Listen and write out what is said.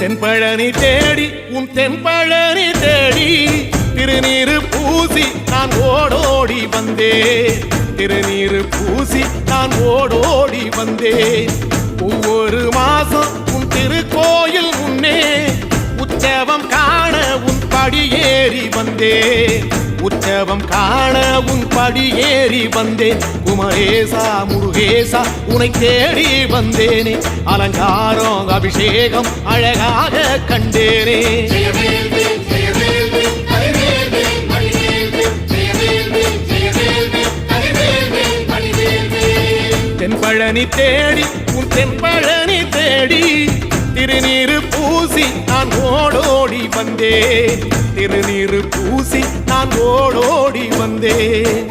தென்பழனி தேடி உன் தென்பழனி தேடி திருநீரு பூசி நான் ஓடோடி வந்தேன். திருநீரு பூசி நான் ஓடோடி வந்தேன். ஒவ்வொரு மாசம் உன் திருக்கோயில் முன்னே உற்சவம் காண உன் படியேறி வந்தேன். உற்சவம் காண உன் படியேறி வந்தேன். குமரேசா முருகேசா உனை தேடி வந்தேனே. அலங்காரம் அபிஷேகம் அழகாக கண்டேனே. தென்பழனி தேடி உன் தென்பழனி தேடி திருநீரு பூசி நான் ஓடோடி வந்தேன். திருநீரு பூசி நான் ஓடோடி வந்தேன்.